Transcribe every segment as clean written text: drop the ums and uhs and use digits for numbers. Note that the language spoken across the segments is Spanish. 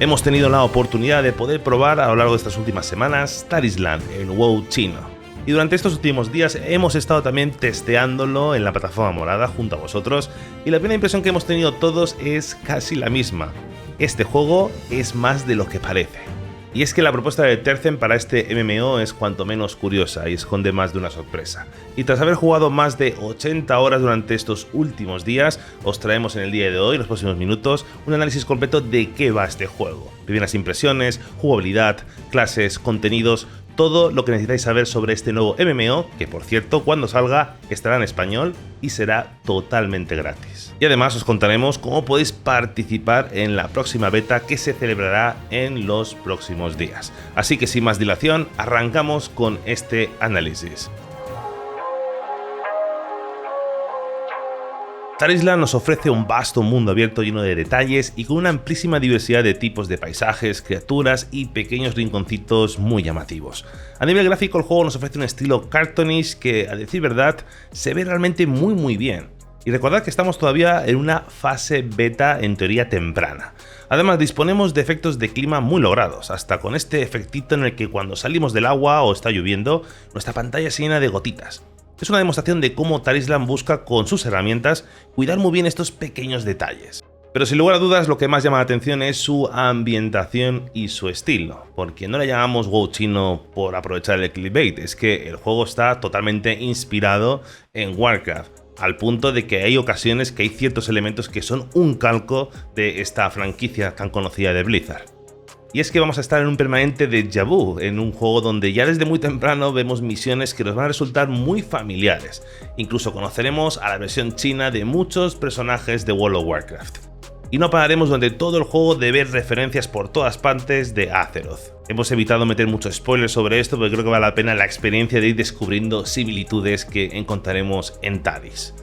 Hemos tenido la oportunidad de poder probar a lo largo de estas últimas semanas Tarisland, el WoW chino. Y durante estos últimos días hemos estado también testeándolo en la plataforma morada junto a vosotros, y la primera impresión que hemos tenido todos es casi la misma. Este juego es más de lo que parece. Y es que la propuesta de Tencent para este MMO es cuanto menos curiosa y esconde más de una sorpresa. Y tras haber jugado más de 80 horas durante estos últimos días, os traemos en el día de hoy, en los próximos minutos, un análisis completo de qué va este juego. Primeras impresiones, jugabilidad, clases, contenidos, todo lo que necesitáis saber sobre este nuevo MMO, que por cierto, cuando salga estará en español y será totalmente gratis. Y además os contaremos cómo podéis participar en la próxima beta que se celebrará en los próximos días. Así que sin más dilación, arrancamos con este análisis. Tarisland nos ofrece un vasto mundo abierto lleno de detalles y con una amplísima diversidad de tipos de paisajes, criaturas y pequeños rinconcitos muy llamativos. A nivel gráfico, el juego nos ofrece un estilo cartoonish que, a decir verdad, se ve realmente muy bien. Y recordad que estamos todavía en una fase beta en teoría temprana. Además, disponemos de efectos de clima muy logrados, hasta con este efectito en el que cuando salimos del agua o está lloviendo, nuestra pantalla se llena de gotitas. Es una demostración de cómo Tarisland busca con sus herramientas cuidar muy bien estos pequeños detalles. Pero sin lugar a dudas lo que más llama la atención es su ambientación y su estilo, porque no le llamamos WoW chino por aprovechar el clickbait, es que el juego está totalmente inspirado en Warcraft, al punto de que hay ocasiones que hay ciertos elementos que son un calco de esta franquicia tan conocida de Blizzard. Y es que vamos a estar en un permanente déjà vu, en un juego donde ya desde muy temprano vemos misiones que nos van a resultar muy familiares. Incluso conoceremos a la versión china de muchos personajes de World of Warcraft. Y no pararemos durante todo el juego de ver referencias por todas partes de Azeroth. Hemos evitado meter muchos spoilers sobre esto porque creo que vale la pena la experiencia de ir descubriendo similitudes que encontraremos en Taris.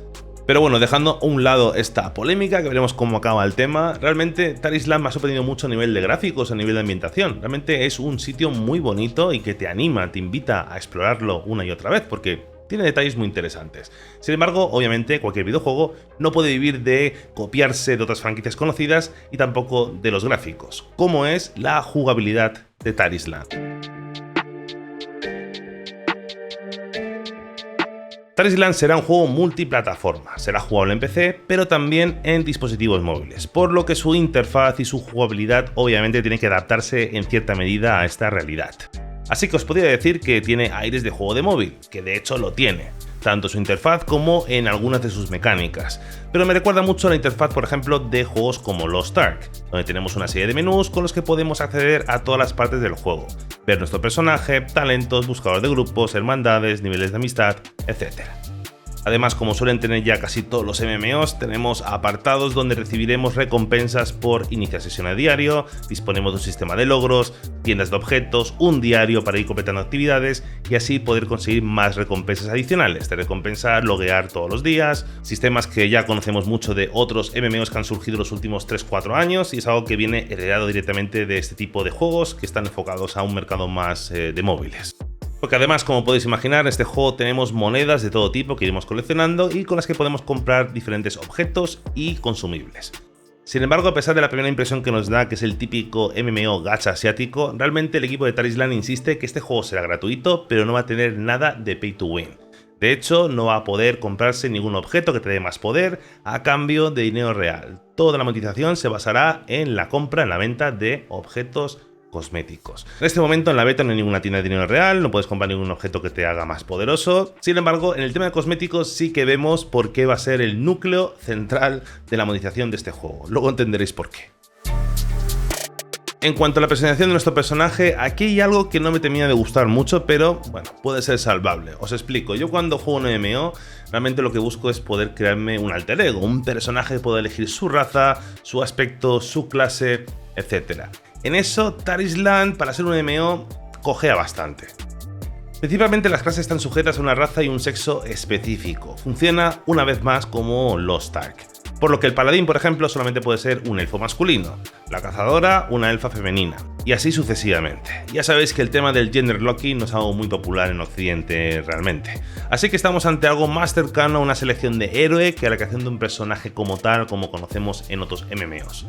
Pero bueno, dejando a un lado esta polémica, que veremos cómo acaba el tema, realmente Tarisland me ha sorprendido mucho a nivel de gráficos, a nivel de ambientación. Realmente es un sitio muy bonito y que te anima, te invita a explorarlo una y otra vez, porque tiene detalles muy interesantes. Sin embargo, obviamente, cualquier videojuego no puede vivir de copiarse de otras franquicias conocidas y tampoco de los gráficos, como es la jugabilidad de Tarisland. Tarisland será un juego multiplataforma, será jugable en PC, pero también en dispositivos móviles, por lo que su interfaz y su jugabilidad obviamente tienen que adaptarse en cierta medida a esta realidad. Así que os podría decir que tiene aires de juego de móvil, que de hecho lo tiene, tanto su interfaz como en algunas de sus mecánicas, pero me recuerda mucho a la interfaz, por ejemplo, de juegos como Lost Ark, donde tenemos una serie de menús con los que podemos acceder a todas las partes del juego, ver nuestro personaje, talentos, buscador de grupos, hermandades, niveles de amistad, etc. Además, como suelen tener ya casi todos los MMOs, tenemos apartados donde recibiremos recompensas por iniciar sesión a diario, disponemos de un sistema de logros, tiendas de objetos, un diario para ir completando actividades y así poder conseguir más recompensas adicionales. De recompensa, loguear todos los días, sistemas que ya conocemos mucho de otros MMOs que han surgido los últimos 3-4 años y es algo que viene heredado directamente de este tipo de juegos que están enfocados a un mercado más de móviles. Porque además, como podéis imaginar, en este juego tenemos monedas de todo tipo que iremos coleccionando y con las que podemos comprar diferentes objetos y consumibles. Sin embargo, a pesar de la primera impresión que nos da que es el típico MMO gacha asiático, realmente el equipo de Tarisland insiste que este juego será gratuito, pero no va a tener nada de pay to win. De hecho, no va a poder comprarse ningún objeto que te dé más poder a cambio de dinero real. Toda la monetización se basará en la compra, en la venta de objetos cosméticos. En este momento en la beta no hay ninguna tienda de dinero real, no puedes comprar ningún objeto que te haga más poderoso. Sin embargo, en el tema de cosméticos sí que vemos por qué va a ser el núcleo central de la monetización de este juego. Luego entenderéis por qué. En cuanto a la presentación de nuestro personaje, aquí hay algo que no me termina de gustar mucho, pero bueno, puede ser salvable. Os explico, yo cuando juego un MMO, realmente lo que busco es poder crearme un alter ego, un personaje que pueda elegir su raza, su aspecto, su clase, etc. En eso, Tarisland, para ser un MMO, cojea bastante. Principalmente las clases están sujetas a una raza y un sexo específico. Funciona una vez más como Lost Ark. Por lo que el paladín, por ejemplo, solamente puede ser un elfo masculino, la cazadora una elfa femenina, y así sucesivamente. Ya sabéis que el tema del gender locking no es algo muy popular en Occidente realmente. Así que estamos ante algo más cercano a una selección de héroe que a la creación de un personaje como tal, como conocemos en otros MMOs.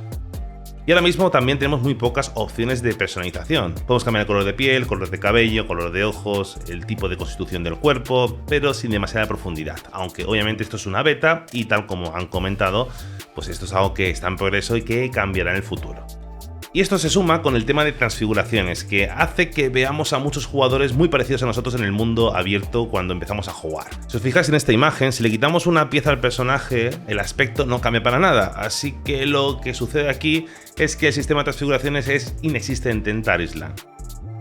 Y ahora mismo también tenemos muy pocas opciones de personalización. Podemos cambiar el color de piel, color de cabello, color de ojos, el tipo de constitución del cuerpo, pero sin demasiada profundidad. Aunque obviamente esto es una beta y tal como han comentado, pues esto es algo que está en progreso y que cambiará en el futuro. Y esto se suma con el tema de transfiguraciones, que hace que veamos a muchos jugadores muy parecidos a nosotros en el mundo abierto cuando empezamos a jugar. Si os fijáis en esta imagen, si le quitamos una pieza al personaje, el aspecto no cambia para nada, así que lo que sucede aquí es que el sistema de transfiguraciones es inexistente en Taris Land.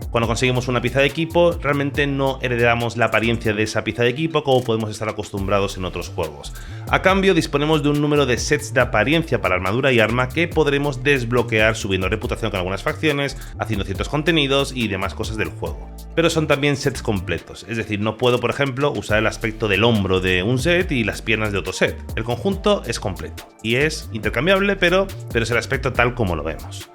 Cuando conseguimos una pieza de equipo, realmente no heredamos la apariencia de esa pieza de equipo como podemos estar acostumbrados en otros juegos. A cambio, disponemos de un número de sets de apariencia para armadura y arma que podremos desbloquear subiendo reputación con algunas facciones, haciendo ciertos contenidos y demás cosas del juego. Pero son también sets completos, es decir, no puedo, por ejemplo, usar el aspecto del hombro de un set y las piernas de otro set. El conjunto es completo y es intercambiable, pero es el aspecto tal como lo vemos.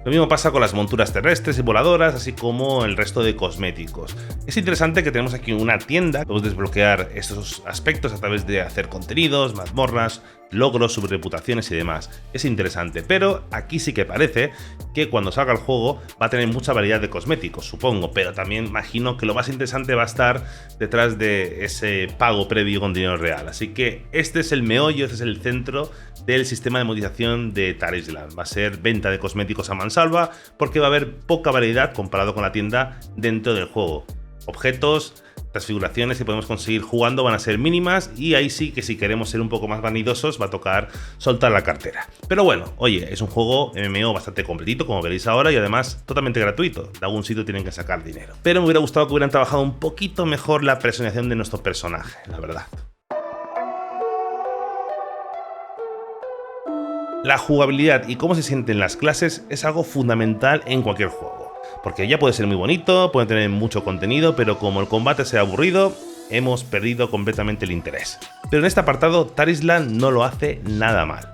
Lo mismo pasa con las monturas terrestres y voladoras, así como el resto de cosméticos. Es interesante que tenemos aquí una tienda, podemos desbloquear estos aspectos a través de hacer contenidos, mazmorras, logros, subreputaciones y demás. Es interesante, pero aquí sí que parece que cuando salga el juego va a tener mucha variedad de cosméticos, supongo, pero también imagino que lo más interesante va a estar detrás de ese pago previo con dinero real. Así que este es el meollo, este es el centro del sistema de monetización de Taris Land. Va a ser venta de cosméticos a mansalva porque va a haber poca variedad comparado con la tienda dentro del juego. Objetos, transfiguraciones que podemos conseguir jugando van a ser mínimas y ahí sí que si queremos ser un poco más vanidosos va a tocar soltar la cartera. Pero bueno, oye, es un juego MMO bastante completito como veréis ahora y además totalmente gratuito. De algún sitio tienen que sacar dinero. Pero me hubiera gustado que hubieran trabajado un poquito mejor la personalización de nuestro personaje, la verdad. La jugabilidad y cómo se sienten las clases es algo fundamental en cualquier juego. Porque ya puede ser muy bonito, puede tener mucho contenido, pero como el combate sea aburrido, hemos perdido completamente el interés. Pero en este apartado, Taris Land no lo hace nada mal.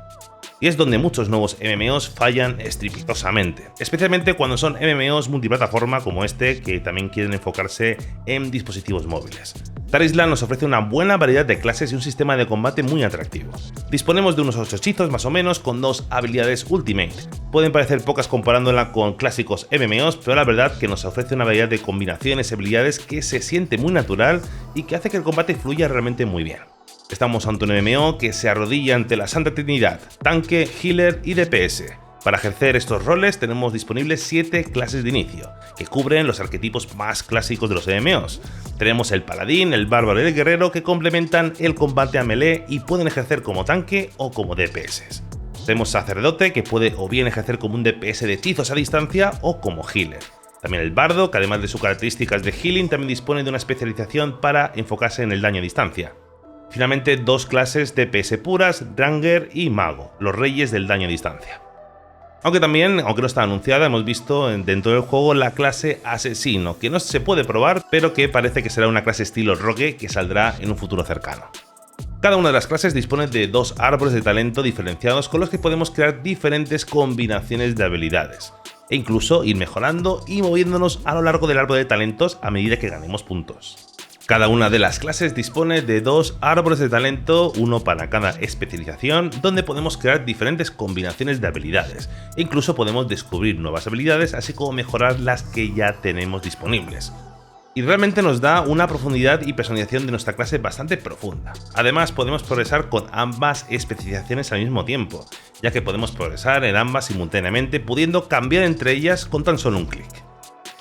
Y es donde muchos nuevos MMOs fallan estrepitosamente, especialmente cuando son MMOs multiplataforma como este, que también quieren enfocarse en dispositivos móviles. Taris Land nos ofrece una buena variedad de clases y un sistema de combate muy atractivo. Disponemos de unos 8 hechizos más o menos con 2 habilidades Ultimate. Pueden parecer pocas comparándola con clásicos MMOs, pero la verdad que nos ofrece una variedad de combinaciones y habilidades que se siente muy natural y que hace que el combate fluya realmente muy bien. Estamos ante un MMO que se arrodilla ante la Santa Trinidad, tanque, healer y DPS. Para ejercer estos roles tenemos disponibles 7 clases de inicio, que cubren los arquetipos más clásicos de los MMOs. Tenemos el paladín, el bárbaro y el guerrero que complementan el combate a melee y pueden ejercer como tanque o como DPS. Tenemos sacerdote que puede o bien ejercer como un DPS de hechizos a distancia o como healer. También el bardo, que además de sus características de healing también dispone de una especialización para enfocarse en el daño a distancia. Finalmente, 2 clases DPS puras, Ranger y Mago, los reyes del daño a distancia. Aunque no está anunciada, hemos visto dentro del juego la clase Asesino, que no se puede probar, pero que parece que será una clase estilo Rogue que saldrá en un futuro cercano. Cada una de las clases dispone de 2 árboles de talento diferenciados con los que podemos crear diferentes combinaciones de habilidades, e incluso ir mejorando y moviéndonos a lo largo del árbol de talentos a medida que ganemos puntos. Cada una de las clases dispone de 2 árboles de talento, uno para cada especialización, donde podemos crear diferentes combinaciones de habilidades. E incluso podemos descubrir nuevas habilidades, así como mejorar las que ya tenemos disponibles. Y realmente nos da una profundidad y personalización de nuestra clase bastante profunda. Además, podemos progresar con ambas especializaciones al mismo tiempo, ya que podemos progresar en ambas simultáneamente, pudiendo cambiar entre ellas con tan solo un clic.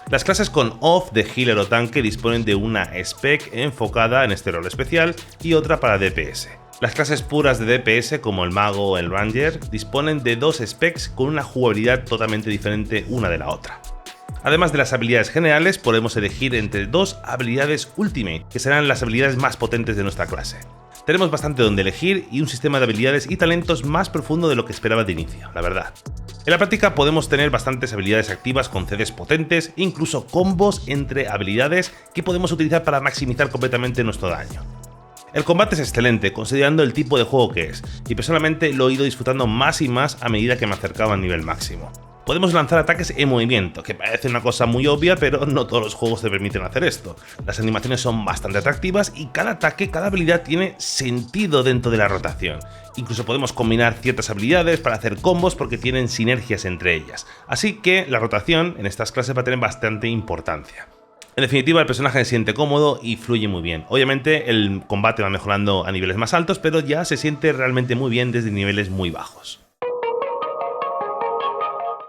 Las clases con off de healer o tanque disponen de una spec enfocada en este rol especial y otra para DPS. Las clases puras de DPS como el mago o el ranger disponen de 2 specs con una jugabilidad totalmente diferente una de la otra. Además de las habilidades generales, podemos elegir entre 2 habilidades ultimate, que serán las habilidades más potentes de nuestra clase. Tenemos bastante donde elegir y un sistema de habilidades y talentos más profundo de lo que esperaba de inicio, la verdad. En la práctica podemos tener bastantes habilidades activas con CDs potentes, incluso combos entre habilidades que podemos utilizar para maximizar completamente nuestro daño. El combate es excelente considerando el tipo de juego que es, y personalmente lo he ido disfrutando más y más a medida que me acercaba al nivel máximo. Podemos lanzar ataques en movimiento, que parece una cosa muy obvia, pero no todos los juegos te permiten hacer esto. Las animaciones son bastante atractivas y cada ataque, cada habilidad tiene sentido dentro de la rotación. Incluso podemos combinar ciertas habilidades para hacer combos porque tienen sinergias entre ellas. Así que la rotación en estas clases va a tener bastante importancia. En definitiva, el personaje se siente cómodo y fluye muy bien. Obviamente el combate va mejorando a niveles más altos, pero ya se siente realmente muy bien desde niveles muy bajos.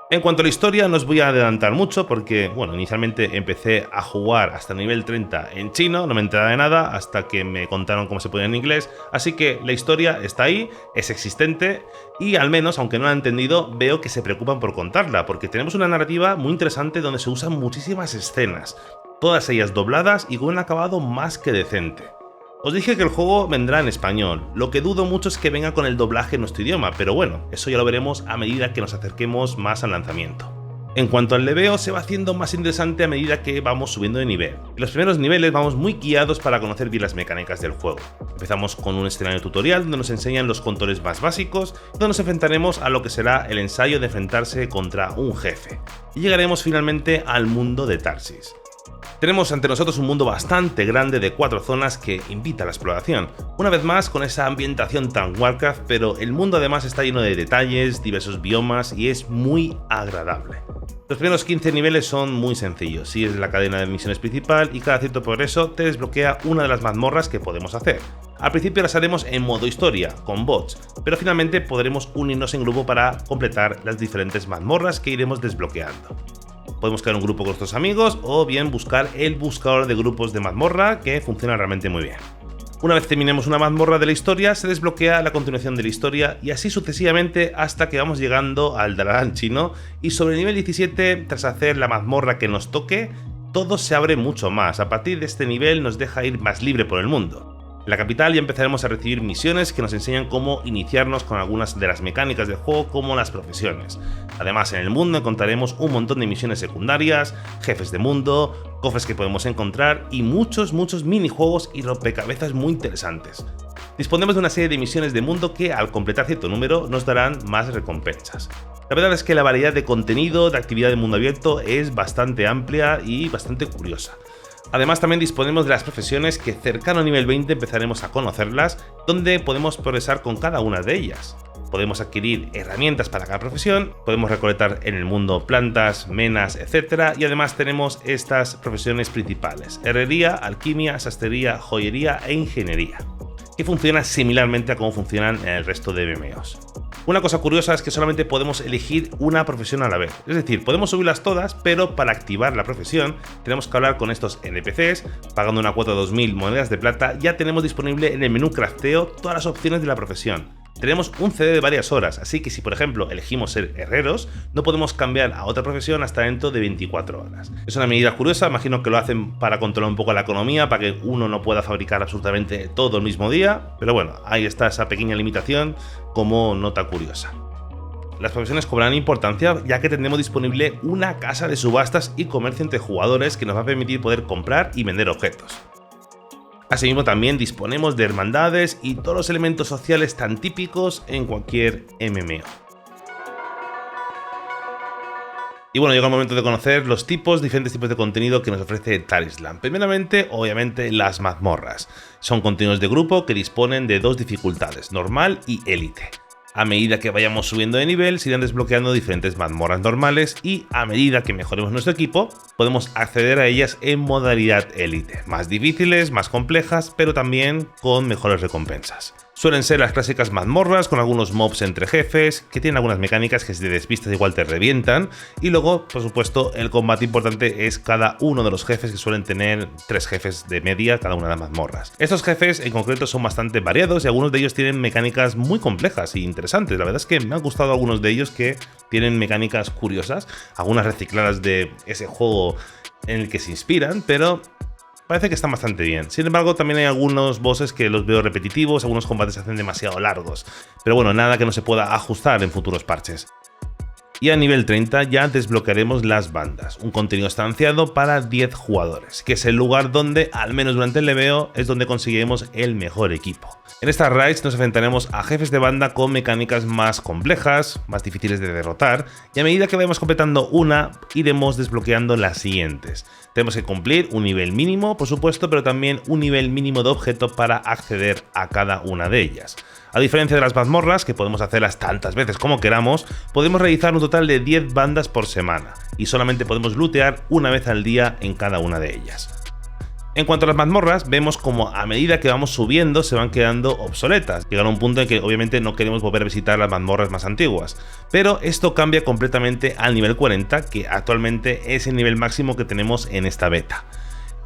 En cuanto a la historia, no os voy a adelantar mucho porque, bueno, inicialmente empecé a jugar hasta nivel 30 en chino, no me enteraba de nada hasta que me contaron cómo se ponía en inglés, así que la historia está ahí, es existente y al menos, aunque no la he entendido, veo que se preocupan por contarla, porque tenemos una narrativa muy interesante donde se usan muchísimas escenas, todas ellas dobladas y con un acabado más que decente. Os dije que el juego vendrá en español, lo que dudo mucho es que venga con el doblaje en nuestro idioma, pero bueno, eso ya lo veremos a medida que nos acerquemos más al lanzamiento. En cuanto al leveo, se va haciendo más interesante a medida que vamos subiendo de nivel. En los primeros niveles vamos muy guiados para conocer bien las mecánicas del juego. Empezamos con un escenario tutorial donde nos enseñan los controles más básicos, donde nos enfrentaremos a lo que será el ensayo de enfrentarse contra un jefe. Y llegaremos finalmente al mundo de Tarsis. Tenemos ante nosotros un mundo bastante grande de 4 zonas que invita a la exploración, una vez más con esa ambientación tan Warcraft, pero el mundo además está lleno de detalles, diversos biomas y es muy agradable. Los primeros 15 niveles son muy sencillos, sigues la cadena de misiones principal y cada cierto progreso te desbloquea una de las mazmorras que podemos hacer. Al principio las haremos en modo historia, con bots, pero finalmente podremos unirnos en grupo para completar las diferentes mazmorras que iremos desbloqueando. Podemos crear un grupo con nuestros amigos o bien buscar el buscador de grupos de mazmorra que funciona realmente muy bien. Una vez terminemos una mazmorra de la historia, se desbloquea la continuación de la historia y así sucesivamente hasta que vamos llegando al Dalaran chino y sobre el nivel 17, tras hacer la mazmorra que nos toque, todo se abre mucho más. A partir de este nivel nos deja ir más libre por el mundo. En la capital ya empezaremos a recibir misiones que nos enseñan cómo iniciarnos con algunas de las mecánicas del juego como las profesiones. Además, en el mundo encontraremos un montón de misiones secundarias, jefes de mundo, cofres que podemos encontrar y muchos minijuegos y rompecabezas muy interesantes. Disponemos de una serie de misiones de mundo que al completar cierto número nos darán más recompensas. La verdad es que la variedad de contenido de actividad de mundo abierto es bastante amplia y bastante curiosa. Además también disponemos de las profesiones que cercano a nivel 20 empezaremos a conocerlas, donde podemos progresar con cada una de ellas. Podemos adquirir herramientas para cada profesión, podemos recolectar en el mundo plantas, menas, etc. Y además tenemos estas profesiones principales: herrería, alquimia, sastrería, joyería e ingeniería, que funcionan similarmente a cómo funcionan en el resto de MMOs. Una cosa curiosa es que solamente podemos elegir una profesión a la vez, es decir, podemos subirlas todas, pero para activar la profesión tenemos que hablar con estos NPCs, pagando una cuota de 2000 monedas de plata ya tenemos disponible en el menú crafteo todas las opciones de la profesión. Tenemos un CD de varias horas, así que si por ejemplo elegimos ser herreros, no podemos cambiar a otra profesión hasta dentro de 24 horas. Es una medida curiosa, imagino que lo hacen para controlar un poco la economía, para que uno no pueda fabricar absolutamente todo el mismo día, pero bueno, ahí está esa pequeña limitación como nota curiosa. Las profesiones cobrarán importancia ya que tendremos disponible una casa de subastas y comercio entre jugadores que nos va a permitir poder comprar y vender objetos. Asimismo también disponemos de hermandades y todos los elementos sociales tan típicos en cualquier MMO. Y bueno, llega el momento de conocer los diferentes tipos de contenido que nos ofrece Tarisland. Primeramente, obviamente, las mazmorras. Son contenidos de grupo que disponen de 2 dificultades, normal y élite. A medida que vayamos subiendo de nivel, se irán desbloqueando diferentes mazmorras normales y a medida que mejoremos nuestro equipo, podemos acceder a ellas en modalidad élite, más difíciles, más complejas, pero también con mejores recompensas. Suelen ser las clásicas mazmorras con algunos mobs entre jefes, que tienen algunas mecánicas que si te despistas igual te revientan, y luego, por supuesto, el combate importante es cada uno de los jefes, que suelen tener 3 jefes de media cada una de las mazmorras. Estos jefes en concreto son bastante variados y algunos de ellos tienen mecánicas muy complejas e interesantes. La verdad es que me han gustado algunos de ellos que tienen mecánicas curiosas, algunas recicladas de ese juego en el que se inspiran, pero parece que están bastante bien. Sin embargo, también hay algunos bosses que los veo repetitivos, algunos combates se hacen demasiado largos. Pero bueno, nada que no se pueda ajustar en futuros parches. Y a nivel 30 ya desbloquearemos las bandas, un contenido estanciado para 10 jugadores, que es el lugar donde, al menos durante el leveo, es donde conseguiremos el mejor equipo. En estas raids nos enfrentaremos a jefes de banda con mecánicas más complejas, más difíciles de derrotar, y a medida que vayamos completando una, iremos desbloqueando las siguientes. Tenemos que cumplir un nivel mínimo, por supuesto, pero también un nivel mínimo de objeto para acceder a cada una de ellas. A diferencia de las mazmorras, que podemos hacerlas tantas veces como queramos, podemos realizar un total de 10 bandas por semana, y solamente podemos lootear una vez al día en cada una de ellas. En cuanto a las mazmorras, vemos como a medida que vamos subiendo se van quedando obsoletas. Llegará un punto en que obviamente no queremos volver a visitar las mazmorras más antiguas. Pero esto cambia completamente al nivel 40, que actualmente es el nivel máximo que tenemos en esta beta.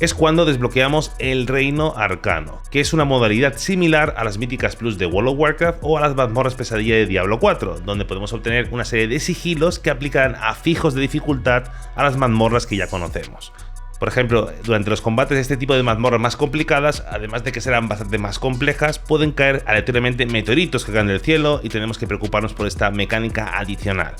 Es cuando desbloqueamos el Reino Arcano, que es una modalidad similar a las míticas plus de World of Warcraft o a las mazmorras pesadilla de Diablo 4, donde podemos obtener una serie de sigilos que aplican a fijos de dificultad a las mazmorras que ya conocemos. Por ejemplo, durante los combates de este tipo de mazmorras más complicadas, además de que serán bastante más complejas, pueden caer aleatoriamente meteoritos que caen del cielo y tenemos que preocuparnos por esta mecánica adicional.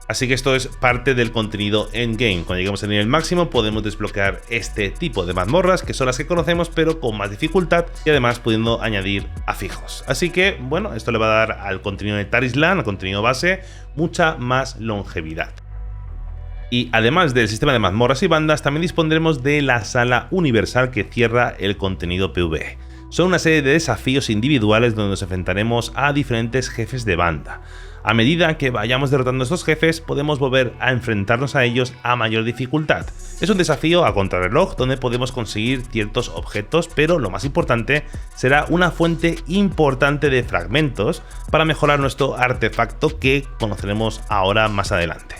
Así que esto es parte del contenido endgame. Cuando lleguemos al nivel máximo podemos desbloquear este tipo de mazmorras, que son las que conocemos pero con más dificultad y además pudiendo añadir afijos. Así que bueno, esto le va a dar al contenido de Taris Land, al contenido base, mucha más longevidad. Y además del sistema de mazmorras y bandas, también dispondremos de la sala universal que cierra el contenido PvE. Son una serie de desafíos individuales donde nos enfrentaremos a diferentes jefes de banda. A medida que vayamos derrotando a estos jefes, podemos volver a enfrentarnos a ellos a mayor dificultad. Es un desafío a contrarreloj donde podemos conseguir ciertos objetos, pero lo más importante será una fuente importante de fragmentos para mejorar nuestro artefacto que conoceremos ahora más adelante.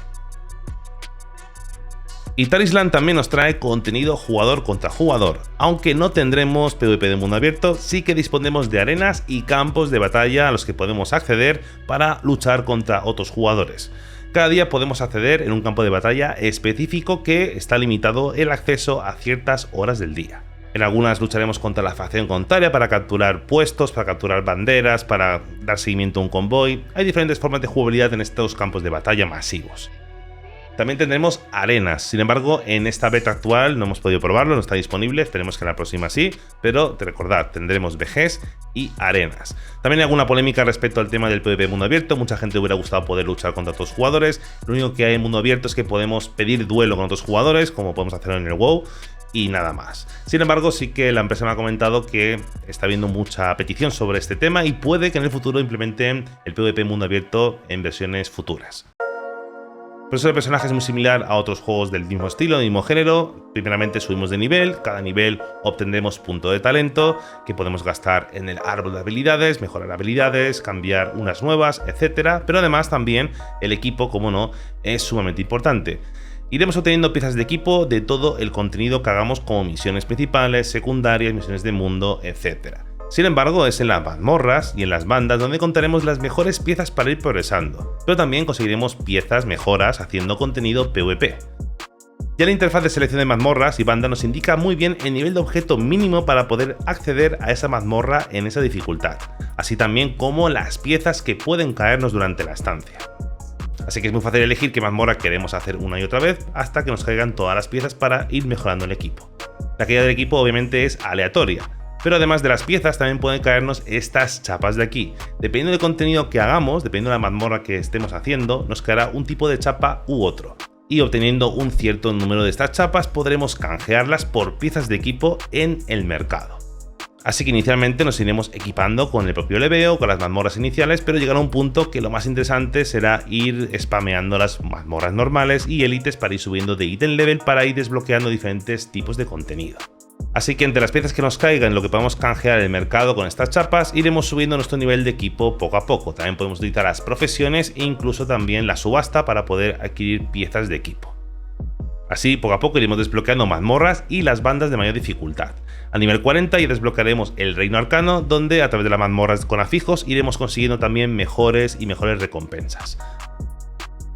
Y Taris Land también nos trae contenido jugador contra jugador. Aunque no tendremos PvP de mundo abierto, sí que disponemos de arenas y campos de batalla a los que podemos acceder para luchar contra otros jugadores. Cada día podemos acceder en un campo de batalla específico que está limitado el acceso a ciertas horas del día. En algunas lucharemos contra la facción contraria para capturar puestos, para capturar banderas, para dar seguimiento a un convoy. Hay diferentes formas de jugabilidad en estos campos de batalla masivos. También tendremos arenas, sin embargo en esta beta actual no hemos podido probarlo, no está disponible, esperemos que en la próxima sí, pero recordad, tendremos VGs y arenas. También hay alguna polémica respecto al tema del PvP mundo abierto, mucha gente hubiera gustado poder luchar contra otros jugadores, lo único que hay en mundo abierto es que podemos pedir duelo con otros jugadores, como podemos hacerlo en el WoW, y nada más. Sin embargo, sí que la empresa me ha comentado que está habiendo mucha petición sobre este tema y puede que en el futuro implementen el PvP mundo abierto en versiones futuras. El proceso de personaje es muy similar a otros juegos del mismo estilo, del mismo género. Primeramente subimos de nivel, cada nivel obtendremos punto de talento que podemos gastar en el árbol de habilidades, mejorar habilidades, cambiar unas nuevas, etc. Pero además también el equipo, como no, es sumamente importante. Iremos obteniendo piezas de equipo de todo el contenido que hagamos como misiones principales, secundarias, misiones de mundo, etc. Sin embargo, es en las mazmorras y en las bandas donde contaremos las mejores piezas para ir progresando, pero también conseguiremos piezas mejoras haciendo contenido PvP. Ya la interfaz de selección de mazmorras y bandas nos indica muy bien el nivel de objeto mínimo para poder acceder a esa mazmorra en esa dificultad, así también como las piezas que pueden caernos durante la estancia. Así que es muy fácil elegir qué mazmorra queremos hacer una y otra vez hasta que nos caigan todas las piezas para ir mejorando el equipo. La caída del equipo obviamente es aleatoria, pero además de las piezas también pueden caernos estas chapas de aquí. Dependiendo del contenido que hagamos, dependiendo de la mazmorra que estemos haciendo, nos caerá un tipo de chapa u otro. Y obteniendo un cierto número de estas chapas podremos canjearlas por piezas de equipo en el mercado. Así que inicialmente nos iremos equipando con el propio leveo, con las mazmorras iniciales, pero llegará un punto que lo más interesante será ir spameando las mazmorras normales y élites para ir subiendo de ítem level para ir desbloqueando diferentes tipos de contenido. Así que entre las piezas que nos caigan, lo que podamos canjear en el mercado con estas chapas, iremos subiendo nuestro nivel de equipo poco a poco. También podemos utilizar las profesiones e incluso también la subasta para poder adquirir piezas de equipo. Así, poco a poco iremos desbloqueando mazmorras y las bandas de mayor dificultad. A nivel 40 ya desbloquearemos el Reino Arcano, donde a través de las mazmorras con afijos iremos consiguiendo también mejores recompensas.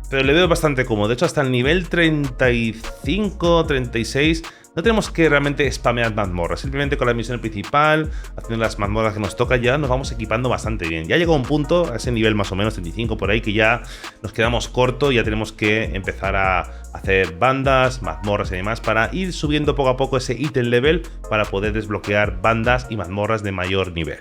Pero le veo bastante cómodo, de hecho hasta el nivel 35, 36 no tenemos que realmente spamear mazmorras, simplemente con la misión principal, haciendo las mazmorras que nos toca ya nos vamos equipando bastante bien. Ya llegó un punto, a ese nivel más o menos 35 por ahí, que ya nos quedamos cortos, ya tenemos que empezar a hacer bandas, mazmorras y demás para ir subiendo poco a poco ese ítem level para poder desbloquear bandas y mazmorras de mayor nivel.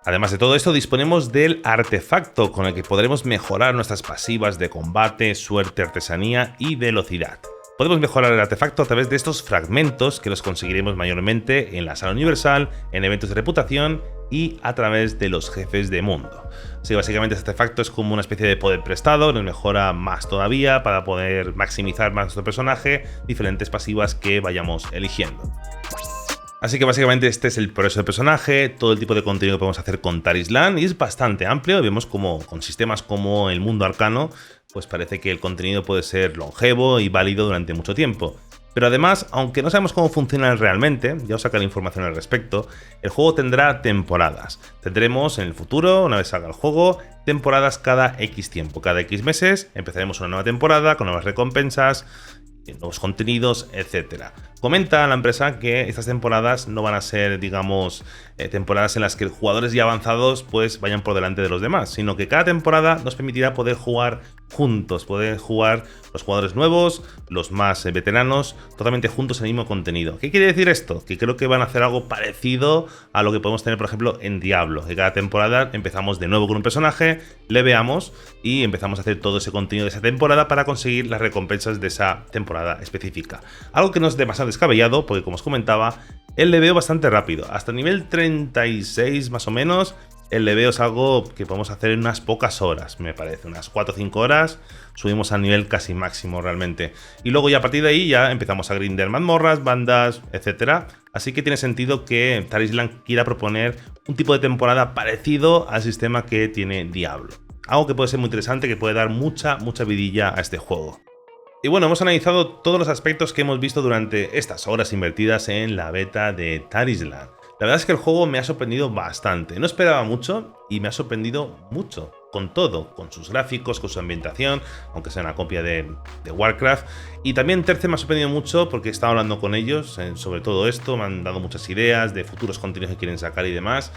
Además de todo esto, disponemos del artefacto con el que podremos mejorar nuestras pasivas de combate, suerte, artesanía y velocidad. Podemos mejorar el artefacto a través de estos fragmentos que los conseguiremos mayormente en la sala universal, en eventos de reputación y a través de los jefes de mundo. Así que básicamente este artefacto es como una especie de poder prestado, nos mejora más todavía para poder maximizar más nuestro personaje, diferentes pasivas que vayamos eligiendo. Así que básicamente este es el progreso del personaje, todo el tipo de contenido que podemos hacer con Taris Land, y es bastante amplio. Vemos como con sistemas como el mundo arcano, pues parece que el contenido puede ser longevo y válido durante mucho tiempo. Pero además, aunque no sabemos cómo funcionan realmente, ya os sacaré información al respecto, el juego tendrá temporadas. Tendremos en el futuro, una vez salga el juego, temporadas cada X tiempo. Cada X meses empezaremos una nueva temporada con nuevas recompensas, nuevos contenidos, etc. Comenta la empresa que estas temporadas no van a ser, digamos, temporadas en las que jugadores ya avanzados pues vayan por delante de los demás, sino que cada temporada nos permitirá poder jugar juntos, poder jugar los jugadores nuevos, los más veteranos, totalmente juntos en el mismo contenido. ¿Qué quiere decir esto? Que creo que van a hacer algo parecido a lo que podemos tener, por ejemplo, en Diablo, que cada temporada empezamos de nuevo con un personaje, le veamos y empezamos a hacer todo ese contenido de esa temporada para conseguir las recompensas de esa temporada específica. Algo que no es demasiado descabellado, porque como os comentaba, el leveo bastante rápido, hasta nivel 36 más o menos. El leveo es algo que podemos hacer en unas pocas horas, me parece, unas 4 o 5 horas, subimos al nivel casi máximo realmente. Y luego ya a partir de ahí ya empezamos a grindar mazmorras, bandas, etc. Así que tiene sentido que Taris Land quiera proponer un tipo de temporada parecido al sistema que tiene Diablo. Algo que puede ser muy interesante, que puede dar mucha vidilla a este juego. Y bueno, hemos analizado todos los aspectos que hemos visto durante estas horas invertidas en la beta de Taris Land. La verdad es que el juego me ha sorprendido bastante. No esperaba mucho y me ha sorprendido mucho. Con todo, con sus gráficos, con su ambientación, aunque sea una copia de Warcraft. Y también Terce me ha sorprendido mucho porque he estado hablando con ellos sobre todo esto. Me han dado muchas ideas de futuros contenidos que quieren sacar y demás.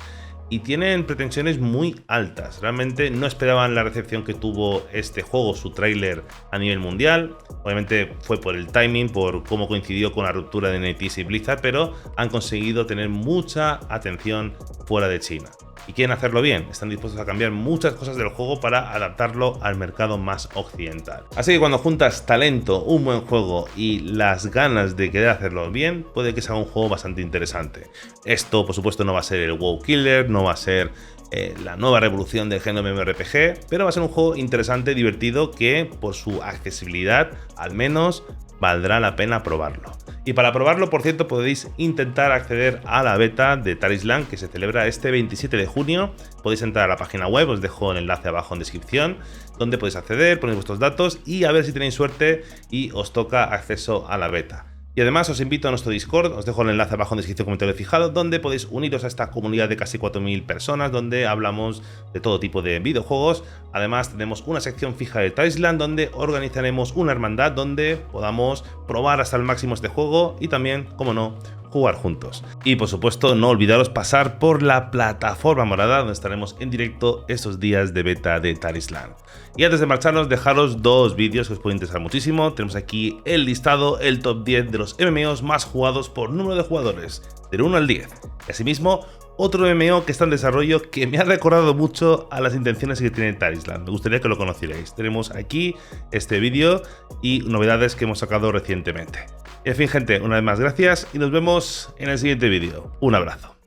Y tienen pretensiones muy altas. Realmente no esperaban la recepción que tuvo este juego, su tráiler a nivel mundial. Obviamente fue por el timing, por cómo coincidió con la ruptura de NetEase y Blizzard, pero han conseguido tener mucha atención fuera de China. Y quieren hacerlo bien, están dispuestos a cambiar muchas cosas del juego para adaptarlo al mercado más occidental. Así que cuando juntas talento, un buen juego y las ganas de querer hacerlo bien, puede que sea un juego bastante interesante. Esto, por supuesto, no va a ser el WoW Killer, no va a ser la nueva revolución del género MMORPG, pero va a ser un juego interesante, divertido, que por su accesibilidad, al menos, valdrá la pena probarlo. Y para probarlo, por cierto, podéis intentar acceder a la beta de Taris Land, que se celebra este 27 de junio. Podéis entrar a la página web, os dejo el enlace abajo en descripción, donde podéis acceder, poner vuestros datos y a ver si tenéis suerte y os toca acceso a la beta. Y además os invito a nuestro Discord, os dejo el enlace abajo en descripción, comentario fijado, donde podéis uniros a esta comunidad de casi 4000 personas, donde hablamos de todo tipo de videojuegos. Además tenemos una sección fija de Taris Land, donde organizaremos una hermandad, donde podamos probar hasta el máximo este juego y también, como no, jugar juntos. Y por supuesto, no olvidaros pasar por la plataforma morada, donde estaremos en directo estos días de beta de Taris Land. Y antes de marcharnos, dejaros dos vídeos que os pueden interesar muchísimo. Tenemos aquí el listado, el top 10 de los MMOs más jugados por número de jugadores, del 1 al 10. Y asimismo, otro MMO que está en desarrollo que me ha recordado mucho a las intenciones que tiene Taris Land. Me gustaría que lo conocierais. Tenemos aquí este vídeo y novedades que hemos sacado recientemente. Y en fin, gente, una vez más gracias y nos vemos en el siguiente vídeo. Un abrazo.